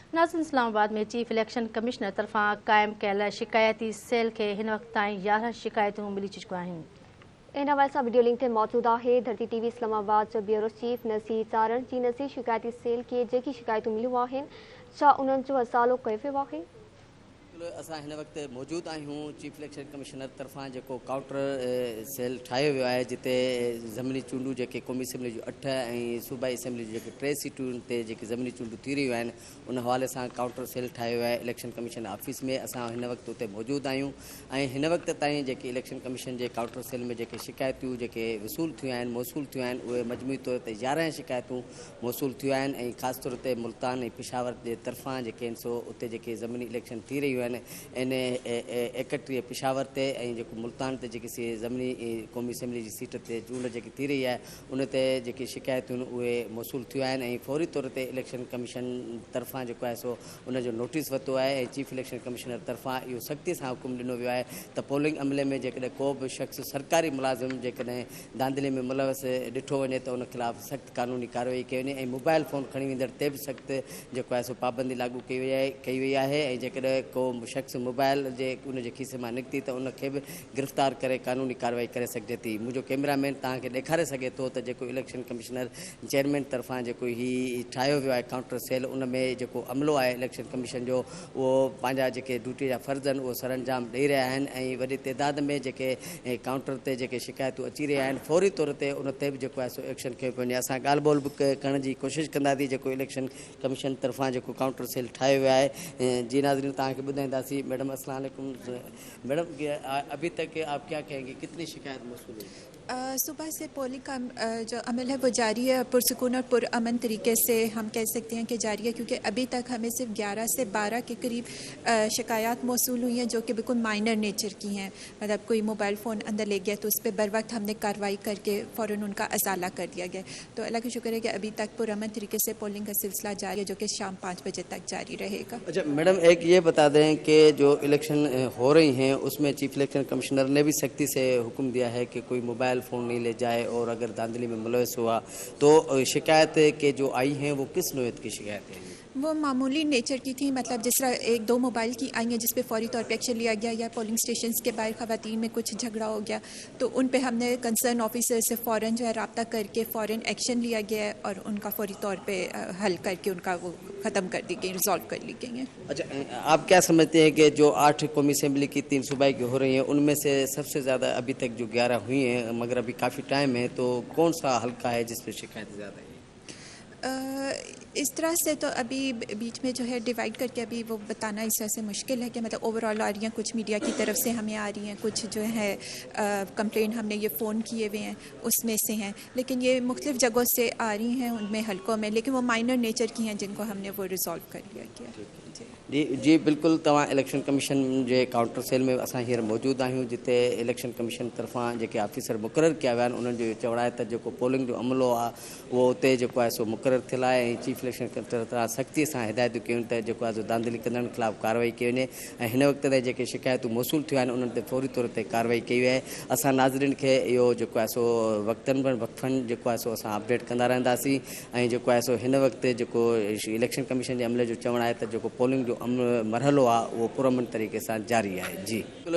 नाज़रीन, इस्लामाबाद में chief election commissioner तरफ़ां क़ाइम कयल शिकायती सेल के हिन वक़्त ताईं 11 शिकायतूं मिली चुकियूं आहिनि। इन हवाले सां वीडियो लिंक ते मौजूद आहे धरती टीवी इस्लामाबाद जो ब्यूरो चीफ नसीर चारण। जी नसीर, शिकायती सेल खे जेकी शिकायतूं मिलियूं आहिनि छा उन्हनि जो हसालो कयो वियो आहे? असां हिन वक़्तु मौजूदु आहियूं चीफ इलेक्शन कमिश्नर तरफ़ां जेको काउंटर सेल ठाहियो वियो आहे, जिते ज़मीनी चूंडूं जेके क़ौमी असेंबली जूं 8 ऐं सूबाई असेंबली जूं जेके 3 सीटुनि ते जेके ज़मीनी चूंडूं थी रहियूं आहिनि, उन हवाले सां काउंटर सेल ठाहियो वियो आहे इलेक्शन कमीशन ऑफिस में। असां हिन वक़्तु उते मौजूदु आहियूं ऐं हिन वक़्त ताईं जेके इलेक्शन कमीशन जे काउंटर सेल में जेके शिकायतूं जेके वसूल थियूं आहिनि, मौसूल थियूं आहिनि, उहे मजमूई तौर ते 11 शिकायतूं मौसूल थियूं आहिनि ऐं ख़ासि तौर ते मुल्तान ऐं पेशावर जे तरफ़ां जेके आहिनि सो उते जेके ज़मीनी इलेक्शन थी रहियूं आहिनि, इन 31 पेशावर ते ऐं जेको मुल्तान ते जेकी ज़मीनी क़ौमी असेंबली जी सीट ते चूंड जेकी थी रही आहे, उन ते जेके शिकायतूं आहिनि उहे मौसूल थियूं आहिनि ऐं फौरी तौर ते इलेक्शन कमीशन तरफ़ां जेको आहे सो उनजो नोटिस वरितो आहे ऐं चीफ इलेक्शन कमिश्नर तरफ़ां इहो सख़्ती सां हुकुम ॾिनो वियो आहे त पोलिंग अमले में जेकॾहिं को बि शख़्स सरकारी मुलाज़िम जेकॾहिं धांधली में मुलवस ॾिठो वञे त उन ख़िलाफ़ु सख़्तु कानूनी कार्रवाई कई वञे ऐं मोबाइल फ़ोन खणी वेंदड़ ते बि सख़्तु जेको आहे सो पाबंदी लागू कई वई आहे ऐं जेकॾहिं को शख़्स मोबाइल जे उनजे खीसे मां निकिती त उनखे बि गिरफ़्तार करे कानूनी कार्रवाई करे सघिजे थी। मुंहिंजो कैमरामैन तव्हांखे ॾेखारे सघे थो त जेको इलेक्शन कमिश्नर चेयरमैन तरफ़ां जेको ही ठाहियो वियो आहे काउंटर सेल, उन में जेको अमलो आहे इलेक्शन कमीशन जो उहो पंहिंजा जेके ड्यूटी जा फ़र्ज़ आहिनि उहो सरअंजाम ॾेई रहिया आहिनि ऐं वॾी तइदाद में जेके काउंटर ते जेके शिकायतूं अची रहिया आहिनि फौरी तौर ते उन ते बि जेको आहे सो एक्शन कयो पियो वञे। असां ॻाल्हि ॿोल बि करण जी कोशिशि कंदासीं जेको इलेक्शन कमीशन तरफ़ां जेको काउंटर सेल ठाहियो वियो आहे। जी नाज़रीन, तव्हांखे ॿुधाईंदासीं। मैडम अस्सलाम वालेकुम। मैडम, अभी तक आप क्या कहेंगे, कितनी शिकायत मौसूल हुई? सुबह से पोलिंग का जो अमल है वो जारी है, पुरसुकून और पुरअमन तरीके से हम कह सकते हैं कि जारी है, क्योंकि अभी तक हमें सिर्फ 11 से 12 के करीब शिकायत मौसूल हुई हैं जो कि बिल्कुल माइनर नेचर की हैं। मतलब कोई मोबाइल फ़ोन अंदर ले गया तो उस पर बर वक्त हमने कार्रवाई करके फ़ौरन उनका अजाला कर दिया गया। तो अल्लाह का शुक्र है कि अभी तक पुरअमन तरीके से पोलिंग का सिलसिला जारी है, जो कि शाम 5 बजे तक जारी रहेगा। अच्छा मैडम, एक ये बता दें कि जो इलेक्शन हो रही हैं उसमें चीफ इलेक्शन कमिश्नर ने भी सख्ती से हुक्म दिया है कि कोई मोबाइल फ़ोन नहीं ले जाए और अगर धांधली में मुलविस हुआ तो शिकायत के जो आई हैं वो किस नौयत की शिकायत है? वो मामूली नेचर की थी, मतलब जिस तरह 1-2 मोबाइल की आई हैं जिस पे फौरी तौर पे एक्शन लिया गया, या पोलिंग स्टेशंस के बाहर ख़वातीन में कुछ झगड़ा हो गया तो उन पे हमने कंसर्न ऑफिसर से फ़ौरन जो है रब्ता करके फ़ौरन एक्शन लिया गया है और उनका फौरी तौर पे हल करके उनका वो ख़त्म कर दी गई, रिजॉल्व कर ली गई हैं। अच्छा, आप क्या समझते हैं कि जो 8 कौमी असेंबली की 3 सूबाई की हो रही हैं उनमें से सबसे ज़्यादा अभी तक जो 11 हुई हैं, मगर अभी काफ़ी टाइम है, तो कौन सा हल्का है जिस पर शिकायत ज़्यादा है? इस तरह से तो अभी बीच में जो है डिवाइड करके अभी वो बताना इस तरह से मुश्किल है कि मतलब ओवरऑल आ रही हैं, कुछ मीडिया की तरफ से हमें आ रही हैं, कुछ जो है कंप्लेंट हमने ये फ़ोन किए हुए हैं उसमें से हैं, लेकिन ये मुख्तलिफ जगहों से आ रही हैं उनमें हल्कों में, लेकिन वो माइनर नेचर की हैं जिनको हमने वो रिजॉल्व कर लिया गया। जी बिल्कुल, तव्हां इलेक्शन कमीशन जे काउंटर सेल में असां हींअर मौजूदु आहियूं, जिते इलेक्शन कमीशन तरफ़ां जेके ऑफिसर मुक़ररु कया विया आहिनि उन्हनि जो इहो चवणु आहे त जेको पोलिंग जो अमलो आहे उहो उते जेको आहे सो मुक़ररु थियल आहे ऐं चीफ इलेक्शन तरफ़ां सख़्ती सां हिदायतूं कयूं त जेको आहे सो धांधली कंदड़नि ख़िलाफ़ु कार्रवाई कई वञे ऐं हिन वक़्त ते जेके शिकायतूं मौसूल थियूं आहिनि उन्हनि ते फौरी तौर ते कार्रवाई कई वई आहे। असां नाज़रीन खे इहो जेको आहे सो वक़्फ़नि जेको आहे सो असां अपडेट कंदा रहंदासीं ऐं जेको आहे सो हिन वक़्तु जेको इलेक्शन कमीशन जे अमले जो चवणु आहे त जेको पोलिंग जो मरहलो आहे उहो पुरअमन तरीक़े सां जारी आहे। जी।